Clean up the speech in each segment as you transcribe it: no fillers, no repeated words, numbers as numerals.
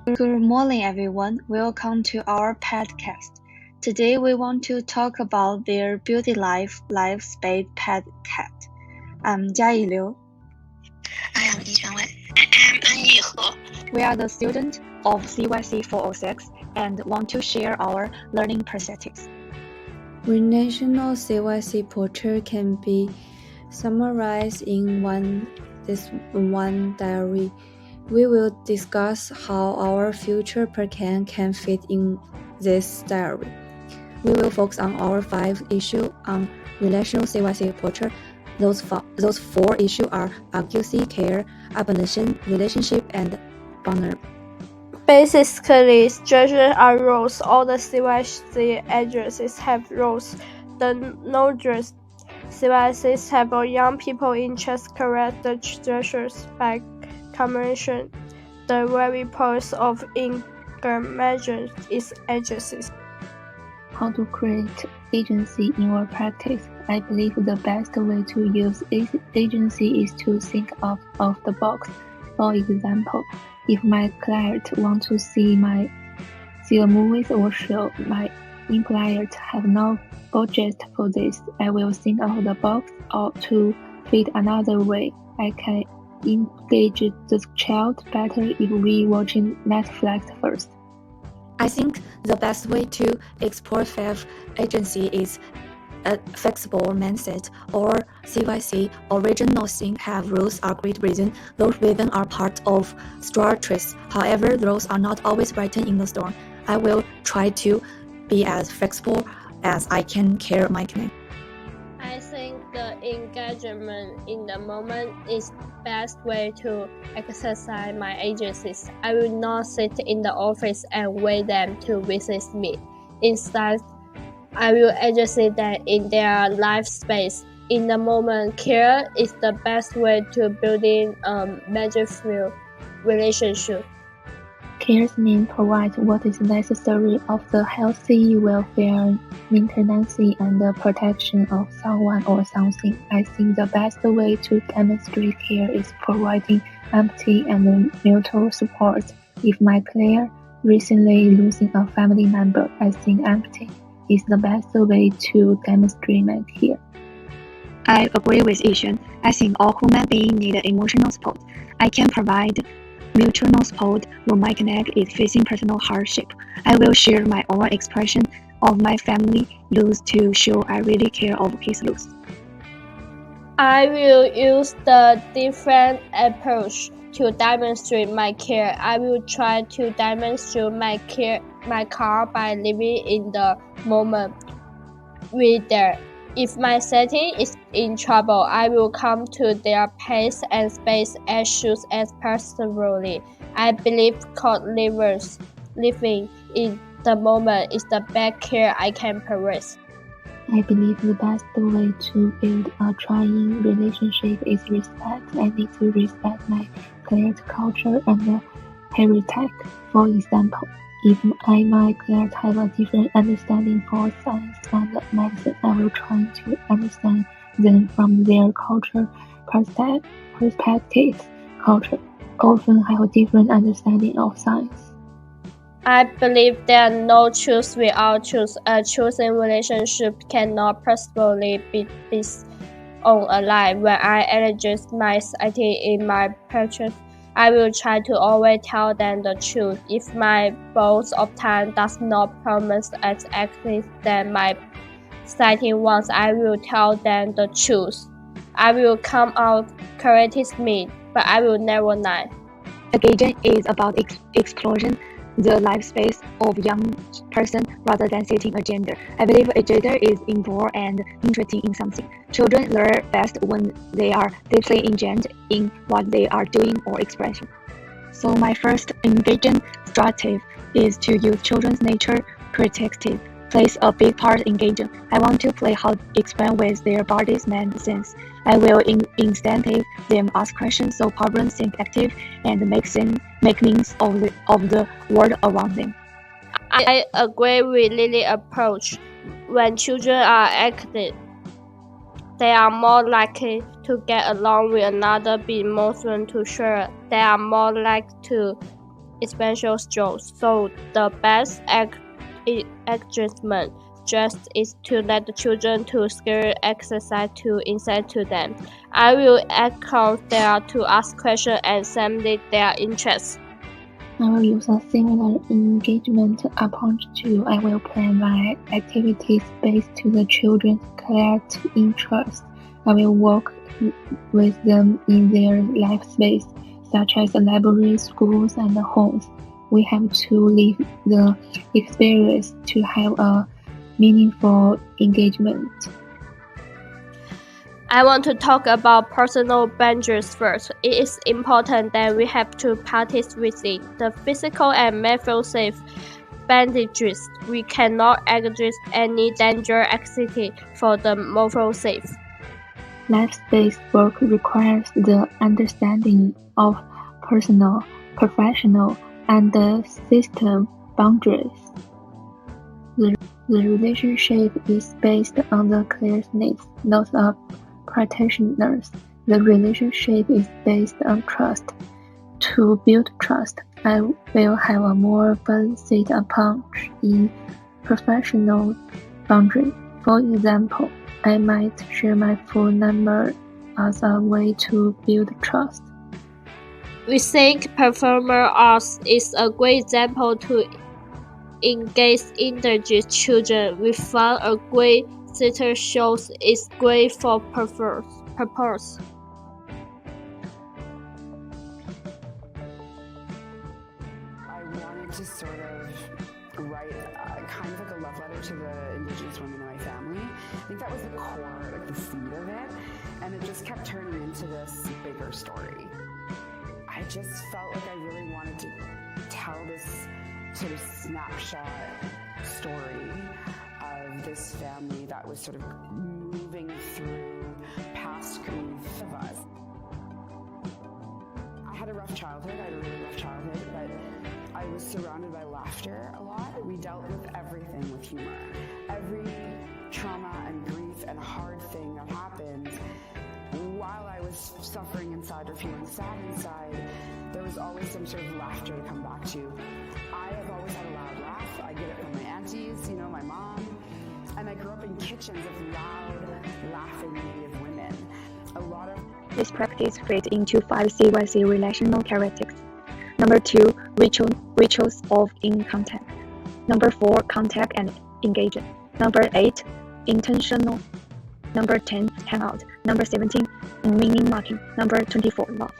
Good morning, everyone. Welcome to our podcast. Today, we want to talk about their beauty life space pet cat. I'm Jiayi Liu. I am Yixuan. I am Enying. We are the students of CYC406 and want to share our learning perspectives. Relational CYC portrait can be summarized in this one diary. We will discuss how our future plan can fit in this diary. We will focus on our 5 issues on relational CYC portrait. Those 4 issues are accuracy, care, abolition, relationship, and vulnerability. Basically, structures are roles. All the CYC addresses have roles. The nodes CYCs have young people interest character structures by convention. The very purpose of engagement is agency. How to create agency in your practice? I believe the best way to use agency is to think out of the box. For example, if my client wants to see a movie or show, my client have no budget for this, I will think out of the box or to fit another way. I can engage the child better if we watching Netflix first. I think the best way to explore agency is a flexible mindset or CYC. Original things have rules are great reason. Those reasons are part of structures. However, those are not always written in the storm. I will try to be as flexible as I can care my client. I think the engagement in the moment is the best way to exercise my agencies. I will not sit in the office and wait them to visit me. Instead, I will agency them in their life space. In the moment, care is the best way to building a meaningful relationship. Care means provide what is necessary of the healthy welfare, maintenance, and the protection of someone or something. I think the best way to demonstrate care is providing empathy and mutual support. If my client recently losing a family member, I think empathy is the best way to demonstrate my care. I agree with Yixuan. I think all human beings need emotional support. I can provide mutual support when my client is facing personal hardship. I will share my own expression of my family loss to show I really care of his loss. I will use the different approach to demonstrate my care. I will try to demonstrate my care by living in the moment with them. If my setting is in trouble, I will come to their pace and space issues as personally. I believe living in the moment is the best care I can provide. I believe the best way to build a trying relationship is respect. I need to respect my client's culture and heritage. For example, if my client have a different understanding for science and medicine, I will try to understand them from their culture perspectives. Culture often have a different understanding of science. I believe there are no truth without truth. A chosen relationship cannot possibly be based on a lie. When I adjust my society in my purchase, I will try to always tell them the truth. If my boss of time does not promise exactly that my society wants, I will tell them the truth. I will come out correct me, but I will never lie. Engagement is about exploring the life space of young person rather than setting a gender. I believe a gender is involved and interested in something. Children learn best when they are deeply engaged in what they are doing or expressing. So my first engagement strategy is to use children's nature perspective. Plays a big part in engagement. I want to play how explain with their bodies make sense. I will incentive them ask questions so problems think active and make meanings of the world around them. I agree with Lily's approach. When children are active, they are more likely to get along with another, be emotional to share. They are more likely to essential skills. So the best adjustment just is to let the children to skill exercise to insight to them. I will echo there to ask questions and stimulate their interests. I will use a similar engagement approach too. I will plan my activities based to the children's clear interests. I will work with them in their life space, such as libraries, schools, and homes. We have to live the experience to have a meaningful engagement. I want to talk about personal boundaries first. It is important that we have to practice within the physical and mental safe boundaries. We cannot exist any dangerous activity for the moral safe. Life-based work requires the understanding of personal, professional, and system boundaries. The relationship is based on the clear needs, not of practitioners. The relationship is based on trust. To build trust, I will have a more balanced approach in professional boundary. For example, I might share my phone number as a way to build trust. We think performer arts is a great example to engage indulgent children. We found a great theater show is great for purpose. I wanted to sort of write kind of like a love letter to the Indigenous women in my family. I think that was the core, like the seed of it, and it just kept turning into this bigger story. I just felt like I really wanted to tell this sort of snapshot story of this family that was sort of moving through past grief of us. I had a rough childhood. I had a really rough childhood, but I was surrounded by laughter a lot. We dealt with everything with humor. Every trauma and grief and hard thing that happened, while I was suffering inside or feeling sad inside, there was always some sort of laughter to come back to. I have always had a loud laugh. I get it from my aunties, my mom. And I grew up in kitchens of loud, laughing Native women. A lot of this practice fits into 5 CYC relational characteristics. Number 2, rituals of in contact. Number 4, contact and engagement. Number 8, intentional. Number 10, hangout. Number 17, meaning marking. Number 24, love.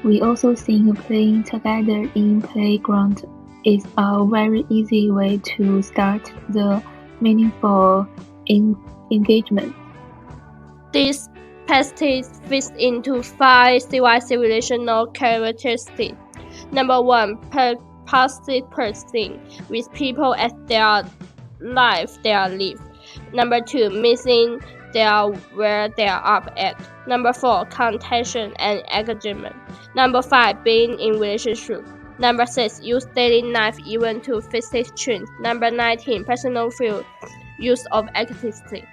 We also think playing together in playground is a very easy way to start the meaningful engagement. This practice fits into 5 CYC relational characteristics. Number 1, participating with people as their life, their live. Number 2, meeting where they are at. Number 4, contention and engagement. Number 5, being in relationship. Number 6, use daily life event to facilitate change. Number 19, personal field use of activity.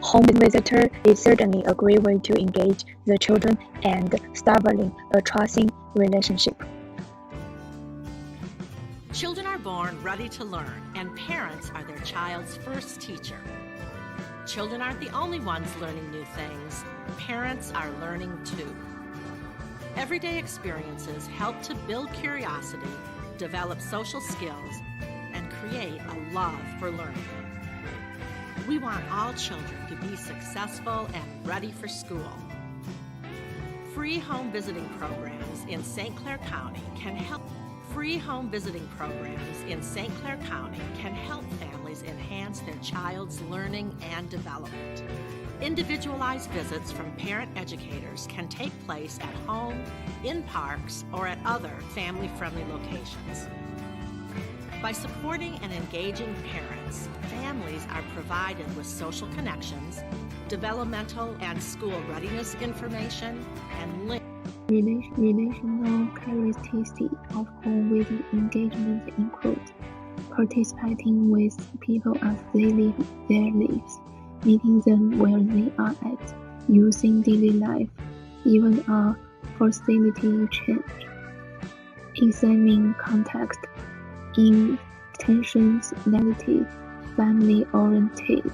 Home visitor is certainly a great way to engage the children and establishing a trusting relationship. Children are born ready to learn, and parents are their child's first teacher. Children aren't the only ones learning new things. Parents are learning too. Everyday experiences help to build curiosity, develop social skills, and create a love for learning. We want all children to be successful and ready for school. Free home visiting programs in St. Clair County can help. Free home visiting programs in St. Clair County can help families enhance their child's learning and development. Individualized visits from parent educators can take place at home, in parks, or at other family-friendly locations. By supporting and engaging parents, families are provided with social connections, developmental and school readiness information, and links. Relational characteristics of home visit engagement include participating with people as they live their lives, meeting them where they are at, using daily life, even a facilitating change, examining context, intentions, negative, family-oriented.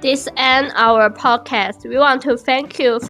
This ends our podcast. We want to thank you